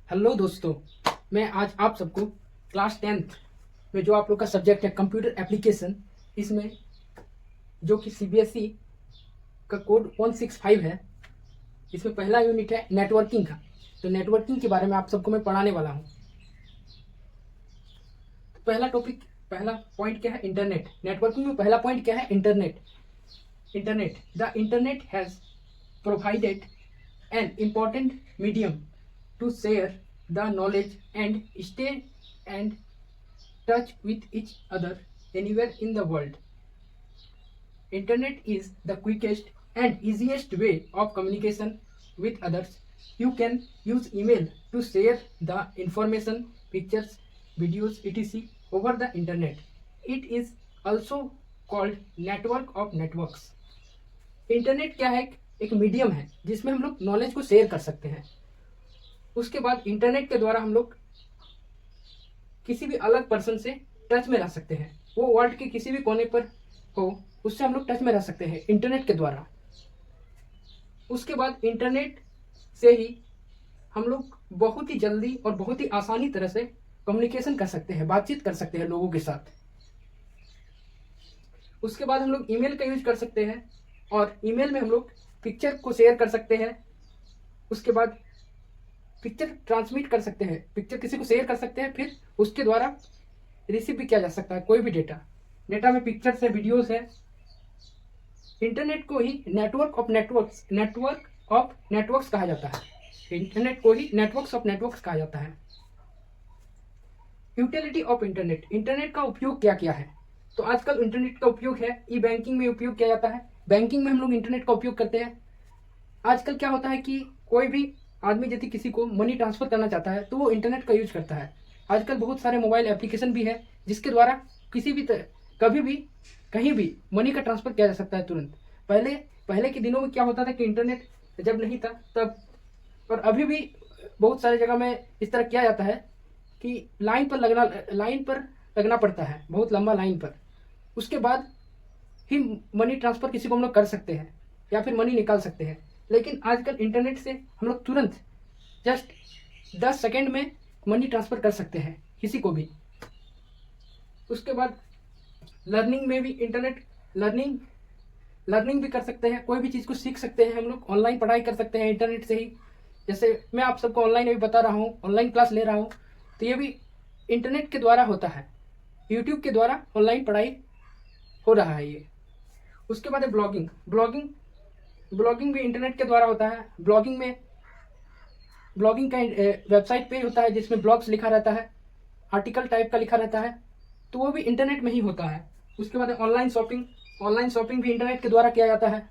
Hello दोस्तों, मैं आज आप सबको क्लास 10th में जो आप लोग का सब्जेक्ट है कंप्यूटर एप्लीकेशन, इसमें जो कि सीबीएसई का कोड 165 है, इसमें पहला यूनिट है नेटवर्किंग का। तो नेटवर्किंग के बारे में आप सबको मैं पढ़ाने वाला हूँ। तो पहला पॉइंट क्या है? इंटरनेट। नेटवर्किंग में पहला पॉइंट क्या है? Internet. The internet has provided an important medium to share the knowledge and stay and touch with each other anywhere in the world. Internet is the quickest and easiest way of communication with others. You can use email to share the information, pictures, videos, etc. over the internet. It is also called network of networks. Internet क्या है? एक medium है जिसमें हम लोग knowledge को share कर सकते हैं। उसके बाद इंटरनेट के द्वारा हम लोग किसी भी अलग पर्सन से टच में रह सकते हैं। वो वर्ल्ड के किसी भी कोने पर हो, उससे हम लोग टच में रह सकते हैं इंटरनेट के द्वारा। उसके बाद इंटरनेट से ही हम लोग बहुत ही जल्दी और बहुत ही आसानी तरह से कम्युनिकेशन कर सकते हैं, बातचीत कर सकते हैं लोगों के साथ। उसके बाद हम लोग ईमेल का यूज कर सकते हैं और ईमेल में हम लोग पिक्चर को शेयर कर सकते हैं। उसके बाद पिक्चर ट्रांसमिट कर सकते हैं, पिक्चर किसी को शेयर कर सकते हैं, फिर उसके द्वारा रिसीव भी किया जा सकता है कोई भी डेटा में पिक्चर्स है, वीडियोस है। इंटरनेट को ही नेटवर्क ऑफ नेटवर्क्स कहा जाता है। इंटरनेट को ही नेटवर्क्स ऑफ नेटवर्क्स कहा जाता है। Utility of internet. इंटरनेट का उपयोग क्या क्या है? तो आजकल इंटरनेट का उपयोग है ई बैंकिंग में उपयोग किया जाता है। बैंकिंग में हम लोग इंटरनेट का उपयोग करते हैं। आजकल क्या होता है कि कोई भी आदमी यदि किसी को मनी ट्रांसफर करना चाहता है तो वो इंटरनेट का यूज करता है। आजकल बहुत सारे मोबाइल एप्लीकेशन भी है जिसके द्वारा किसी भी कभी भी कहीं भी मनी का ट्रांसफर किया जा सकता है तुरंत। पहले के दिनों में क्या होता था कि इंटरनेट जब नहीं था तब, और अभी भी बहुत सारी जगह में इस तरह किया जाता है कि लाइन पर लगना पड़ता है, बहुत लंबा लाइन पर। उसके बाद ही मनी ट्रांसफर किसी को हम लोग कर सकते हैं या फिर मनी निकाल सकते हैं। लेकिन आजकल इंटरनेट से हम लोग तुरंत जस्ट 10 सेकेंड में मनी ट्रांसफर कर सकते हैं किसी को भी। उसके बाद लर्निंग में भी इंटरनेट लर्निंग भी कर सकते हैं, कोई भी चीज़ को सीख सकते हैं। हम लोग ऑनलाइन पढ़ाई कर सकते हैं इंटरनेट से ही। जैसे मैं आप सबको ऑनलाइन अभी बता रहा हूँ, ऑनलाइन क्लास ले रहा हूँ, तो ये भी इंटरनेट के द्वारा होता है। यूट्यूब के द्वारा ऑनलाइन पढ़ाई हो रहा है ये। उसके बाद है ब्लॉगिंग भी इंटरनेट के द्वारा होता है। ब्लॉगिंग का वेबसाइट पेज होता है जिसमें ब्लॉग्स लिखा रहता है, आर्टिकल टाइप का लिखा रहता है, तो वो भी इंटरनेट में ही होता है। उसके बाद ऑनलाइन शॉपिंग भी इंटरनेट के द्वारा किया जाता है।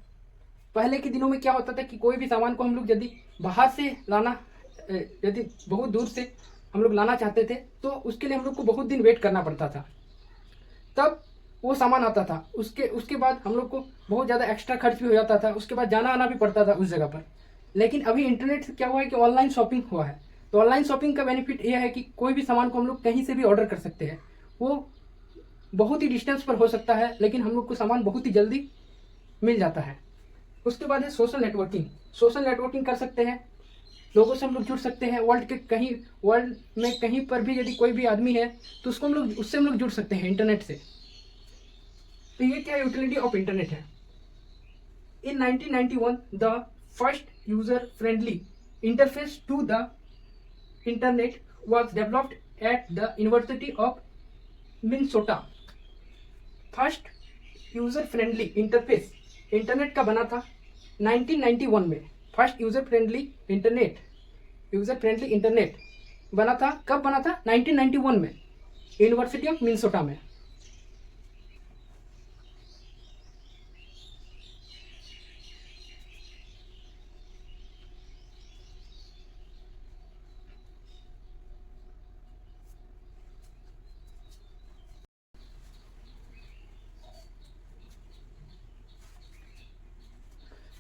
पहले के दिनों में क्या होता था कि कोई भी सामान को हम लोग यदि बाहर से लाना, यदि बहुत दूर से हम लोग लाना चाहते थे तो उसके लिए हम लोग को बहुत दिन वेट करना पड़ता था, तब वो सामान आता था। उसके बाद हम लोग को बहुत ज़्यादा एक्स्ट्रा खर्च भी हो जाता था, उसके बाद जाना आना भी पड़ता था उस जगह पर। लेकिन अभी इंटरनेट से क्या हुआ है कि ऑनलाइन शॉपिंग हुआ है। तो ऑनलाइन शॉपिंग का बेनिफिट ये है कि कोई भी सामान को हम लोग कहीं से भी ऑर्डर कर सकते हैं। वो बहुत ही डिस्टेंस पर हो सकता है लेकिन हम लोग को सामान बहुत ही जल्दी मिल जाता है। उसके बाद है सोशल नेटवर्किंग कर सकते हैं, लोगों से हम लोग जुड़ सकते हैं। वर्ल्ड में कहीं पर भी यदि कोई भी आदमी है तो उससे हम लोग जुड़ सकते हैं इंटरनेट से। तो ये क्या यूटिलिटी ऑफ इंटरनेट है? In 1991 the first user friendly interface to the internet was developed at the University of Minnesota। First user friendly interface internet का बना था 1991 में। फर्स्ट यूजर फ्रेंडली इंटरनेट बना था, कब बना था? 1991 में, यूनिवर्सिटी ऑफ मिनेसोटा में।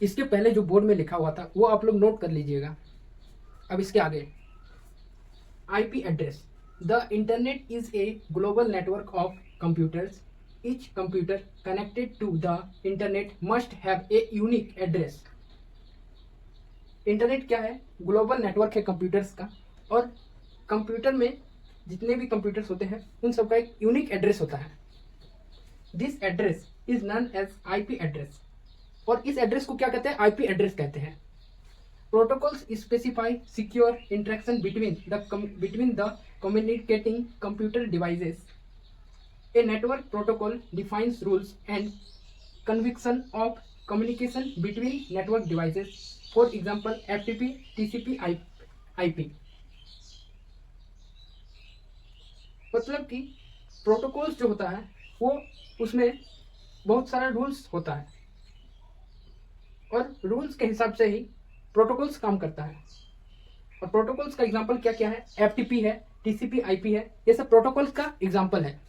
इसके पहले जो बोर्ड में लिखा हुआ था वो आप लोग नोट कर लीजिएगा। अब इसके आगे IP address. The internet is a global network of computers. Each computer connected to the internet must have a unique address. Internet क्या है? ग्लोबल नेटवर्क है कंप्यूटर्स का, और कंप्यूटर में जितने भी कंप्यूटर्स होते हैं उन सबका एक यूनिक एड्रेस होता है। This address is known as IP address, और इस एड्रेस को क्या कहते हैं? आईपी एड्रेस कहते हैं। Protocols specify secure interaction between the communicating computer devices. A network protocol defines rules and convention of communication between network devices. For example, FTP, TCP, IP. मतलब कि प्रोटोकॉल्स जो होता है वो उसमें बहुत सारा रूल्स होता है, और रूल्स के हिसाब से ही प्रोटोकॉल्स काम करता है। और प्रोटोकॉल्स का एग्जांपल क्या क्या है? FTP है, TCP, IP है, ये सब प्रोटोकॉल्स का एग्जांपल है।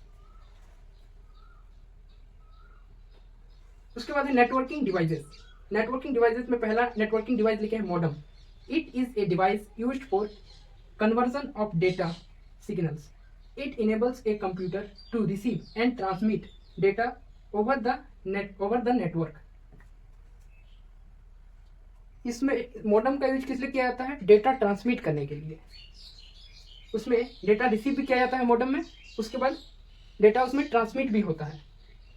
उसके बाद है नेटवर्किंग डिवाइसेस। नेटवर्किंग डिवाइसेस में पहला नेटवर्किंग डिवाइस लिखे हैं modem. It is a device used for conversion of data signals. It enables a computer to receive and transmit data over the network. इसमें मॉडेम का यूज किस लिए किया जाता है? डेटा ट्रांसमिट करने के लिए। उसमें डेटा रिसीव भी किया जाता है मॉडेम में, उसके बाद डेटा उसमें ट्रांसमिट भी होता है,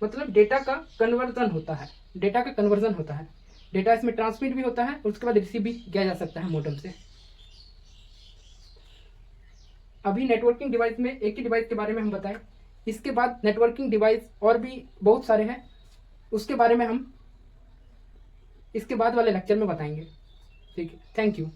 मतलब डेटा का कन्वर्जन होता है। डेटा इसमें ट्रांसमिट भी होता है, उसके बाद रिसीव भी किया जा सकता है मॉडेम से। अभी नेटवर्किंग डिवाइस में एक ही डिवाइस के बारे में हम बताएं, इसके बाद नेटवर्किंग डिवाइस और भी बहुत सारे हैं, उसके बारे में हम इसके बाद वाले लेक्चर में बताएंगे। ठीक है, थैंक यू।